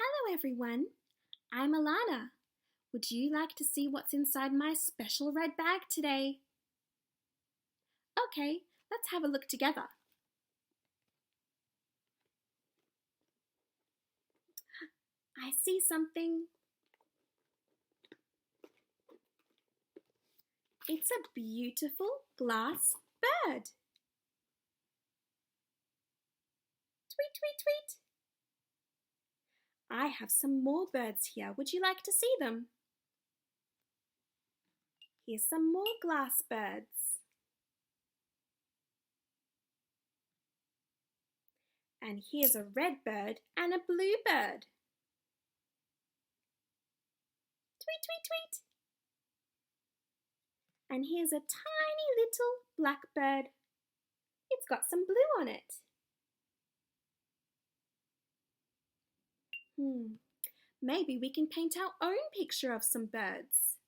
Hello everyone, I'm Alana. Would you like to see what's inside my special red bag today? Okay, let's have a look together. I see something. It's a beautiful glass bird. Tweet, tweet, tweet. I have some more birds here. Would you like to see them? Here's some more glass birds. And here's a red bird and a blue bird. Tweet, tweet, tweet. And here's a tiny little black bird. It's got some blue on it. Maybe we can paint our own picture of some birds.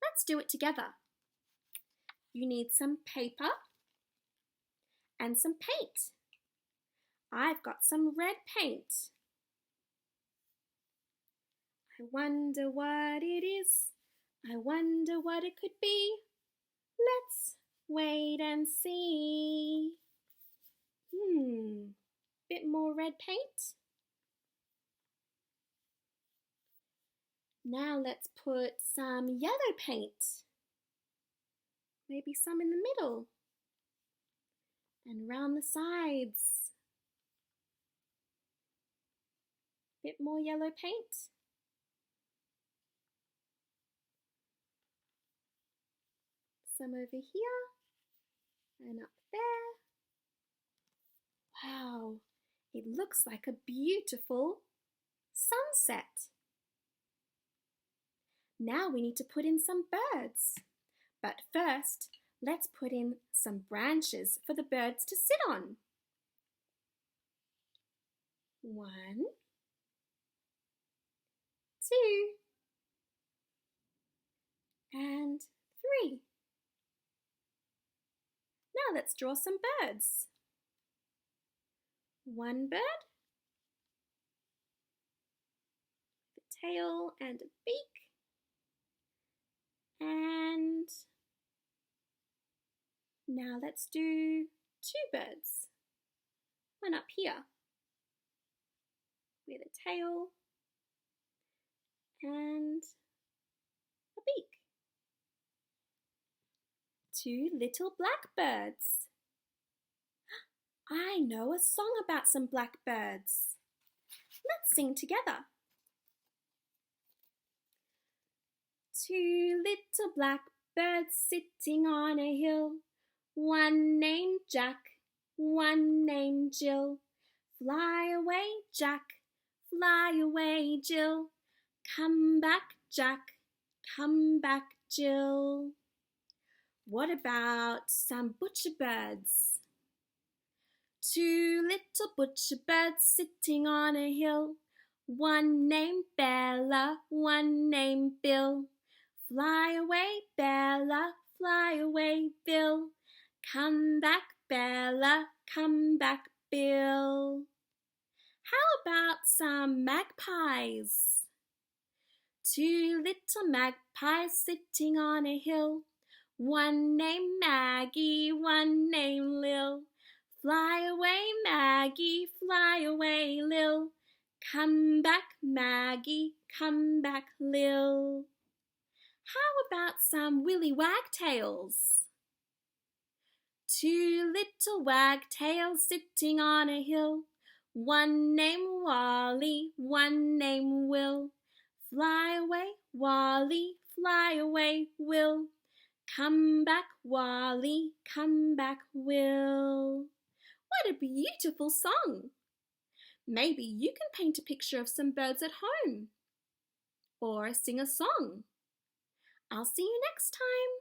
Let's do it together. You need some paper and some paint. I've got some red paint. I wonder what it is. I wonder what it could be. Let's wait and see. Bit more red paint. Now let's put some yellow paint. Maybe some in the middle. And round the sides. Bit more yellow paint. Some over here and up there. Wow, it looks like a beautiful sunset. Now we need to put in some birds. But first, let's put in some branches for the birds to sit on. 1, 2, and 3. Now let's draw some birds. 1 bird, a tail and a beak. And now let's do 2 birds. One up here with a tail and a beak. 2 little blackbirds. I know a song about some blackbirds. Let's sing together. 2 little blackbirds sitting on a hill, one named Jack, one named Jill. Fly away, Jack, fly away, Jill. Come back, Jack, come back, Jill. What about some butcher birds? 2 little butcher birds sitting on a hill, one named Bella, one named Bill. Fly away, Bella, fly away, Bill. Come back, Bella, come back, Bill. How about some magpies? 2 little magpies sitting on a hill, one named Maggie, one named Lil. Fly away, Maggie, fly away, Lil. Come back, Maggie, come back, Lil. How about some willy wagtails? 2 little wagtails sitting on a hill, one named Wally, one named Will. Fly away, Wally, fly away, Will. Come back, Wally, come back, Will. What a beautiful song! Maybe you can paint a picture of some birds at home or sing a song. I'll see you next time.